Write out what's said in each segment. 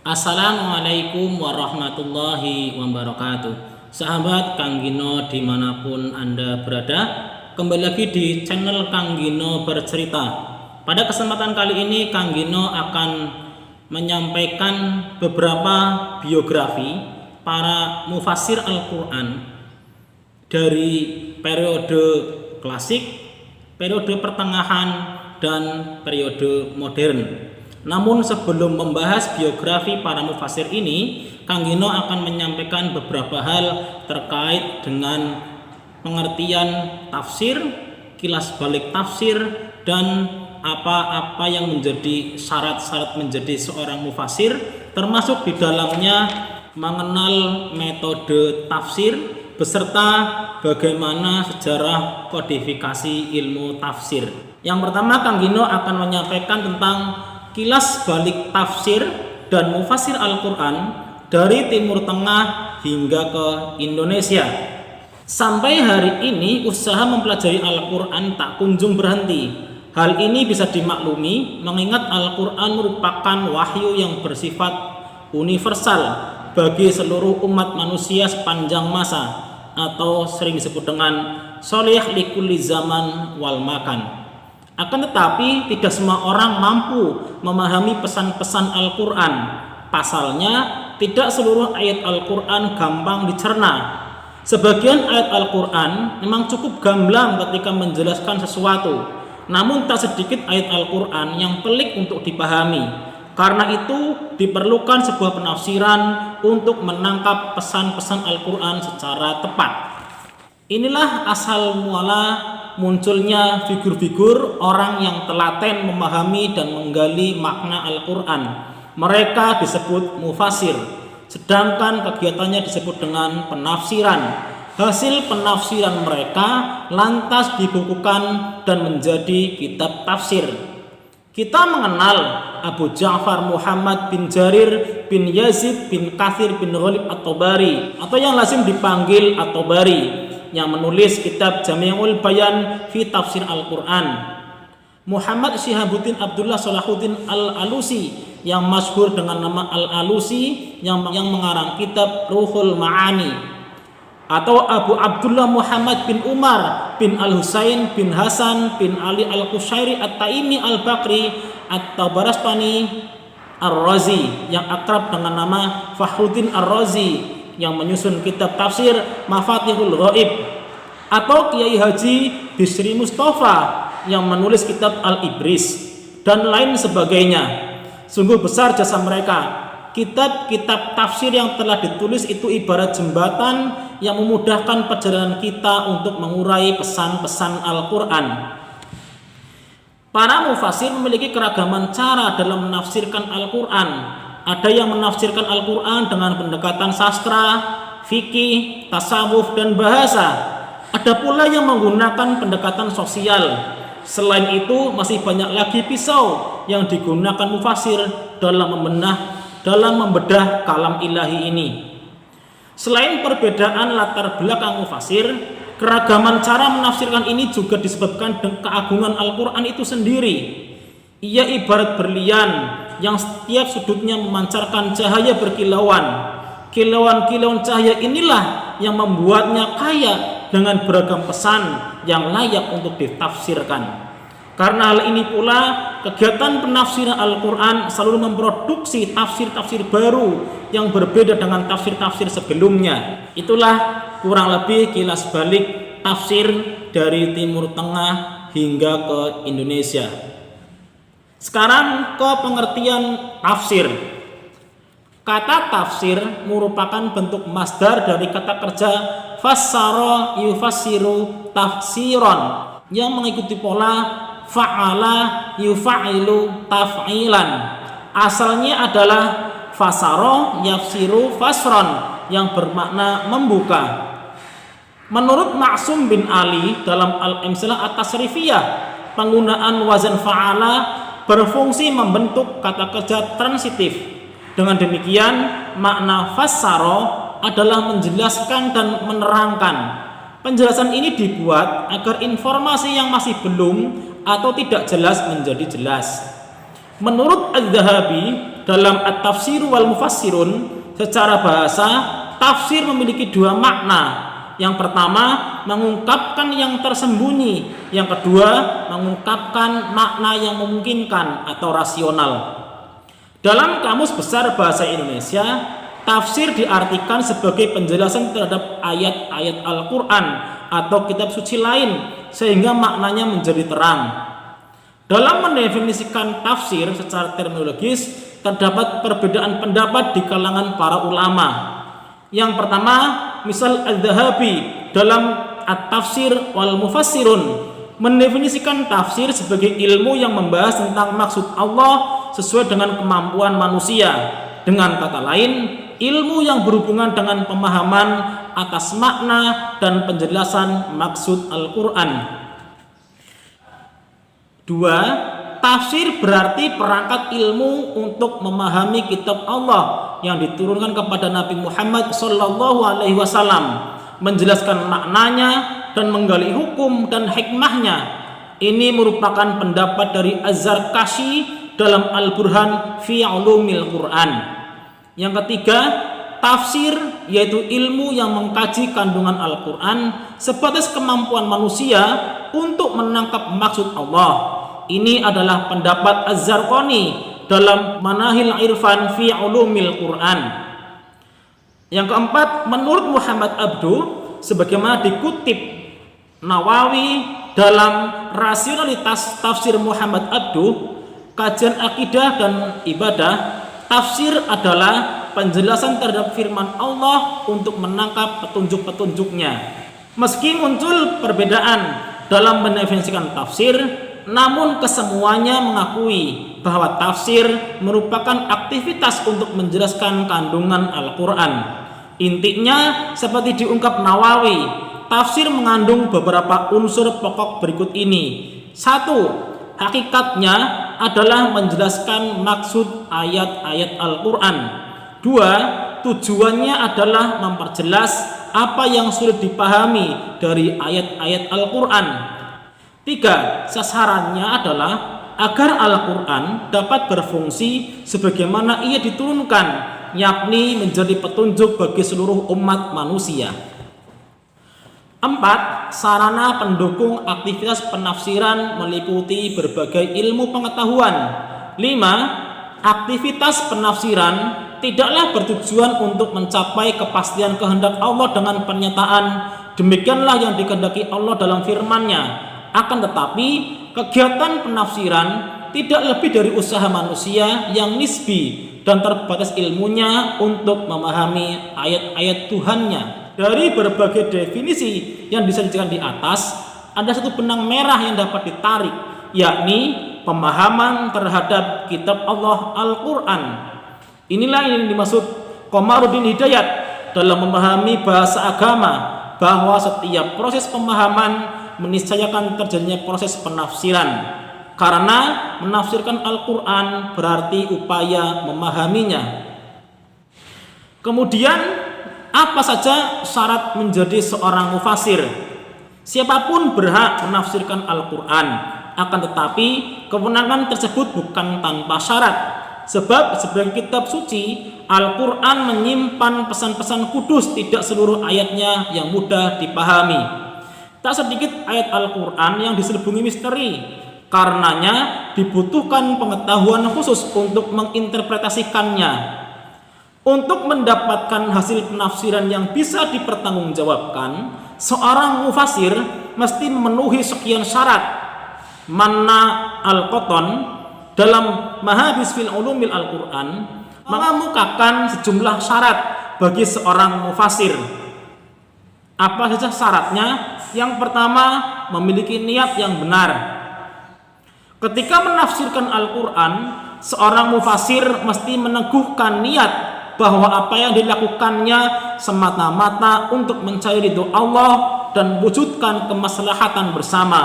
Assalamualaikum warahmatullahi wabarakatuh. Sahabat Kang Gino dimanapun Anda berada, kembali lagi di channel Kang Gino Bercerita. Pada kesempatan kali ini Kang Gino akan menyampaikan beberapa biografi para mufassir Al-Quran dari periode klasik, periode pertengahan, dan periode modern. Namun sebelum membahas biografi para mufassir ini, Kang Gino akan menyampaikan beberapa hal terkait dengan pengertian tafsir, kilas balik tafsir, dan apa-apa yang menjadi syarat-syarat menjadi seorang mufassir, termasuk di dalamnya mengenal metode tafsir beserta bagaimana sejarah kodifikasi ilmu tafsir. Yang pertama, Kang Gino akan menyampaikan tentang kilas balik tafsir dan mufassir Al-Quran dari Timur Tengah hingga ke Indonesia. Sampai hari ini usaha mempelajari Al-Quran tak kunjung berhenti. Hal ini bisa dimaklumi mengingat Al-Quran merupakan wahyu yang bersifat universal bagi seluruh umat manusia sepanjang masa, atau sering disebut dengan sholih likulli zaman wal makan. Akan tetapi tidak semua orang mampu memahami pesan-pesan Al-Quran. Pasalnya, tidak seluruh ayat Al-Quran gampang dicerna. Sebagian ayat Al-Quran memang cukup gamblang ketika menjelaskan sesuatu, namun tak sedikit ayat Al-Quran yang pelik untuk dipahami. Karena itu diperlukan sebuah penafsiran untuk menangkap pesan-pesan Al-Quran secara tepat. Inilah asal muala munculnya figur-figur orang yang telaten memahami dan menggali makna Al-Quran. Mereka disebut mufassir, sedangkan kegiatannya disebut dengan penafsiran. Hasil penafsiran mereka lantas dibukukan dan menjadi kitab tafsir. Kita mengenal Abu Ja'far Muhammad bin Jarir bin Yazid bin Kathir bin Ghalib At-Tabari, atau yang lazim dipanggil At-Tabari, yang menulis kitab Jami'ul Bayan fi Tafsir Al-Quran. Muhammad Syihabuddin Abdullah Salahuddin Al-Alusi, yang masyhur dengan nama Al-Alusi, yang mengarang kitab Ruhul Ma'ani. Atau Abu Abdullah Muhammad bin Umar bin Al-Husain bin Hasan bin Ali Al-Qushairi At-Taimi Al-Bakri At-Tabarastani Ar-Razi, yang akrab dengan nama Fakhruddin Ar-Razi, yang menyusun kitab tafsir Mafatihul Ghaib. Atau Kiai Haji Bisri Mustafa, yang menulis kitab Al-Ibris, dan lain sebagainya. Sungguh besar jasa mereka. Kitab-kitab tafsir yang telah ditulis itu ibarat jembatan yang memudahkan perjalanan kita untuk mengurai pesan-pesan Al-Quran. Para mufassir memiliki keragaman cara dalam menafsirkan Al-Quran. Ada yang menafsirkan Al-Quran dengan pendekatan sastra, fikih, tasawuf, dan bahasa. Ada pula yang menggunakan pendekatan sosial. Selain itu, masih banyak lagi pisau yang digunakan mufassir dalam membedah kalam ilahi ini. Selain perbedaan latar belakang mufassir, keragaman cara menafsirkan ini juga disebabkan dengan keagungan Al-Quran itu sendiri. Ia ibarat berlian yang setiap sudutnya memancarkan cahaya berkilauan. Kilauan-kilauan cahaya inilah yang membuatnya kaya dengan beragam pesan yang layak untuk ditafsirkan. Karena hal ini pula, kegiatan penafsiran Al-Quran selalu memproduksi tafsir-tafsir baru yang berbeda dengan tafsir-tafsir sebelumnya. Itulah kurang lebih kilas balik tafsir dari Timur Tengah hingga ke Indonesia. Sekarang ke pengertian tafsir. Kata tafsir merupakan bentuk masdar dari kata kerja fassara yufassiru tafsiron, yang mengikuti pola fa'ala yufa'ilu taf'ilan. Asalnya adalah fasaro yafsiru fasron, yang bermakna membuka. Menurut Ma'sum bin Ali dalam Al-Imsalah At-Tasrifiyah, penggunaan wazan fa'ala berfungsi membentuk kata kerja transitif. Dengan demikian, makna fassaro adalah menjelaskan dan menerangkan. Penjelasan ini dibuat agar informasi yang masih belum atau tidak jelas menjadi jelas. Menurut Az-Zahabi, dalam at-tafsir wal mufassirun, secara bahasa tafsir memiliki dua makna. Yang pertama, mengungkapkan yang tersembunyi. Yang kedua, mengungkapkan makna yang memungkinkan atau rasional. Dalam Kamus Besar Bahasa Indonesia, tafsir diartikan sebagai penjelasan terhadap ayat-ayat Al-Quran atau kitab suci lain sehingga maknanya menjadi terang. Dalam mendefinisikan tafsir secara terminologis, terdapat perbedaan pendapat di kalangan para ulama. Yang pertama, misal Al-Dhahabi dalam At-Tafsir wal Mufassirun mendefinisikan tafsir sebagai ilmu yang membahas tentang maksud Allah sesuai dengan kemampuan manusia. Dengan kata lain, ilmu yang berhubungan dengan pemahaman atas makna dan penjelasan maksud Al-Quran. 2. Tafsir berarti perangkat ilmu untuk memahami kitab Allah yang diturunkan kepada Nabi Muhammad SAW, menjelaskan maknanya dan menggali hukum dan hikmahnya. Ini merupakan pendapat dari Az-Zarkashi dalam Al-Burhan fi Ulumil Quran. Yang ketiga, tafsir yaitu ilmu yang mengkaji kandungan Al-Quran sebatas kemampuan manusia untuk menangkap maksud Allah. Ini adalah pendapat Az-Zarqani dalam Manahil Irfan fi Ulumil Quran. Yang keempat, menurut Muhammad Abdu, sebagaimana dikutip Nawawi dalam Rasionalitas Tafsir Muhammad Abdu, kajian akidah dan ibadah, tafsir adalah penjelasan terhadap firman Allah untuk menangkap petunjuk-petunjuknya. Meski muncul perbedaan dalam mendefinisikan tafsir, namun kesemuanya mengakui bahwa tafsir merupakan aktivitas untuk menjelaskan kandungan Al-Quran. Intinya seperti diungkap Nawawi, tafsir mengandung beberapa unsur pokok berikut ini. 1. Hakikatnya adalah menjelaskan maksud ayat-ayat Al-Quran. 2. Tujuannya adalah memperjelas apa yang sulit dipahami dari ayat-ayat Al-Quran. 3. Sasarannya adalah agar Al-Quran dapat berfungsi sebagaimana ia diturunkan, yakni menjadi petunjuk bagi seluruh umat manusia. 4. Sarana pendukung aktivitas penafsiran meliputi berbagai ilmu pengetahuan. 5. Aktivitas penafsiran tidaklah bertujuan untuk mencapai kepastian kehendak Allah dengan pernyataan demikianlah yang dikehendaki Allah dalam firman-Nya. Akan tetapi, kegiatan penafsiran tidak lebih dari usaha manusia yang nisbi dan terbatas ilmunya untuk memahami ayat-ayat Tuhannya. Dari berbagai definisi yang disajikan di atas, ada satu benang merah yang dapat ditarik, yakni pemahaman terhadap kitab Allah Al-Quran. Inilah yang dimaksud Komarudin Hidayat dalam memahami bahasa agama, bahwa setiap proses pemahaman meniscayakan terjadinya proses penafsiran, karena menafsirkan Al-Quran berarti upaya memahaminya. Kemudian, apa saja syarat menjadi seorang mufassir? Siapapun berhak menafsirkan Al-Quran, akan tetapi kewenangan tersebut bukan tanpa syarat, sebab sebagai kitab suci, Al-Quran menyimpan pesan-pesan kudus, tidak seluruh ayatnya yang mudah dipahami. Tak sedikit ayat Al-Quran yang diselubungi misteri, karenanya dibutuhkan pengetahuan khusus untuk menginterpretasikannya. Untuk mendapatkan hasil penafsiran yang bisa dipertanggungjawabkan, seorang mufassir mesti memenuhi sekian syarat. Manna Al-Qattan dalam Mahadis fil Ulumil Al-Quran mengemukakan sejumlah syarat bagi seorang mufassir. Apa saja syaratnya? Yang pertama, memiliki niat yang benar. Ketika menafsirkan Al-Quran, seorang mufassir mesti meneguhkan niat bahwa apa yang dilakukannya semata-mata untuk mencari ridho Allah dan wujudkan kemaslahatan bersama.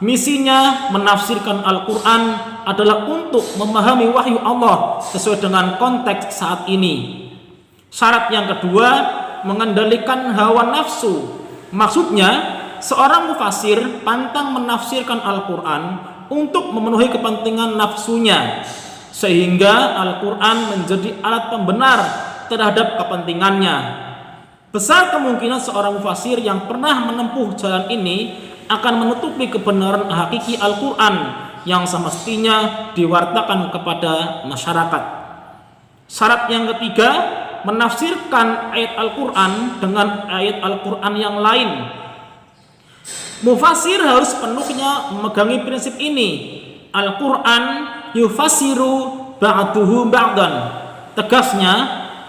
Misinya menafsirkan Al-Quran adalah untuk memahami wahyu Allah sesuai dengan konteks saat ini. Syarat yang kedua, mengendalikan hawa nafsu. Maksudnya, seorang mufassir pantang menafsirkan Al-Quran untuk memenuhi kepentingan nafsunya. sehingga Al-Quran menjadi alat pembenar terhadap kepentingannya. Besar kemungkinan seorang mufasir yang pernah menempuh jalan ini akan menutupi kebenaran hakiki Al-Quran yang semestinya diwartakan kepada masyarakat. Syarat yang ketiga, menafsirkan ayat Al-Quran dengan ayat Al-Quran yang lain. Mufasir harus penuhnya memegangi prinsip ini. Al-Quran yufassiru ba'duhu ba'dan. Tegasnya,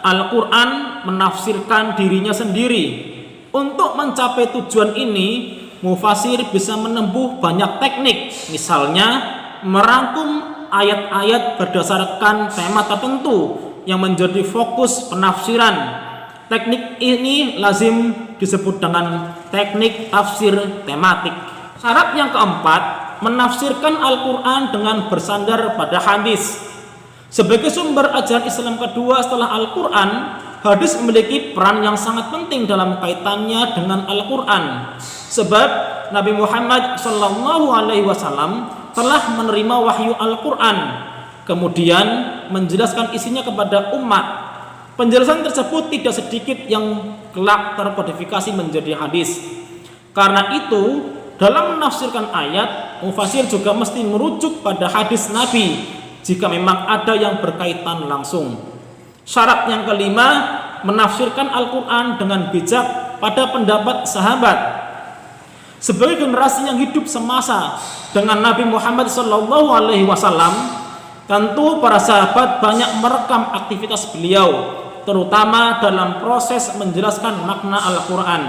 Al-Quran menafsirkan dirinya sendiri. Untuk mencapai tujuan ini, mufasir bisa menempuh banyak teknik. Misalnya, merangkum ayat-ayat berdasarkan tema tertentu yang menjadi fokus penafsiran. Teknik ini lazim disebut dengan teknik tafsir tematik. Syarat yang keempat, menafsirkan Al-Quran dengan bersandar pada hadis. Sebagai sumber ajaran Islam kedua setelah Al-Quran, hadis memiliki peran yang sangat penting dalam kaitannya dengan Al-Quran. Sebab Nabi Muhammad SAW telah menerima wahyu Al-Quran, kemudian menjelaskan isinya kepada umat. Penjelasan tersebut tidak sedikit yang kelak terkodifikasi menjadi hadis. Karena itu, dalam menafsirkan ayat, mufasir juga mesti merujuk pada hadis Nabi jika memang ada yang berkaitan langsung. Syarat yang kelima, menafsirkan Al-Quran dengan bijak pada pendapat sahabat. Sebagai generasi yang hidup semasa dengan Nabi Muhammad SAW, tentu para sahabat banyak merekam aktivitas beliau, terutama dalam proses menjelaskan makna Al-Quran.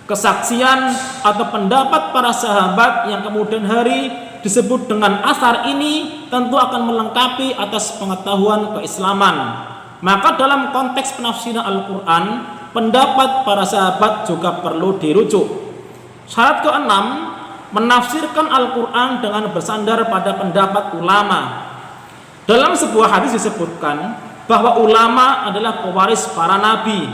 Kesaksian atau pendapat para sahabat yang kemudian hari disebut dengan asar ini tentu akan melengkapi atas pengetahuan keislaman. Maka dalam konteks penafsiran Al-Quran, pendapat para sahabat juga perlu dirujuk. Syarat keenam, menafsirkan Al-Quran dengan bersandar pada pendapat ulama. Dalam sebuah hadis disebutkan bahwa ulama adalah pewaris para nabi.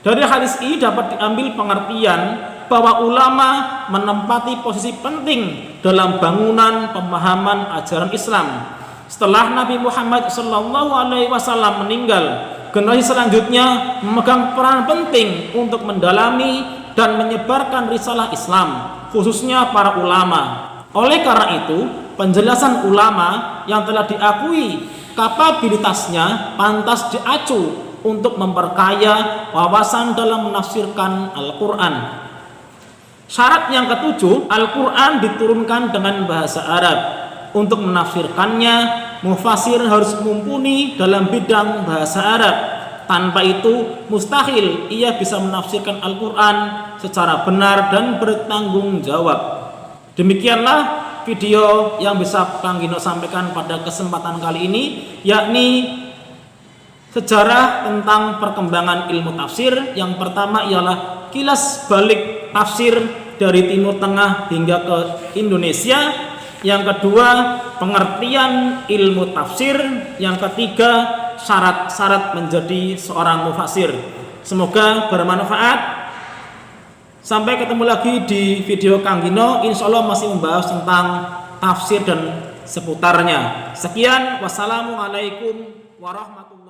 Dari hadis ini dapat diambil pengertian bahwa ulama menempati posisi penting dalam bangunan pemahaman ajaran Islam. Setelah Nabi Muhammad SAW meninggal, generasi selanjutnya memegang peran penting untuk mendalami dan menyebarkan risalah Islam, khususnya para ulama. Oleh karena itu, penjelasan ulama yang telah diakui kapabilitasnya pantas diacu untuk memperkaya wawasan dalam menafsirkan Al-Quran. Syarat yang ketujuh, Al-Quran diturunkan dengan bahasa Arab. Untuk menafsirkannya, mufasir harus mumpuni dalam bidang bahasa Arab. Tanpa itu, mustahil ia bisa menafsirkan Al-Quran secara benar dan bertanggung jawab. Demikianlah video yang bisa Kang Gino sampaikan pada kesempatan kali ini, yakni sejarah tentang perkembangan ilmu tafsir. Yang pertama ialah kilas balik tafsir dari Timur Tengah hingga ke Indonesia. Yang kedua, pengertian ilmu tafsir. Yang ketiga, syarat-syarat menjadi seorang mufasir. Semoga bermanfaat. Sampai ketemu lagi di video Kang Gino. Insya Allah masih membahas tentang tafsir dan seputarnya. Sekian, wassalamualaikum warahmatullahi wabarakatuh.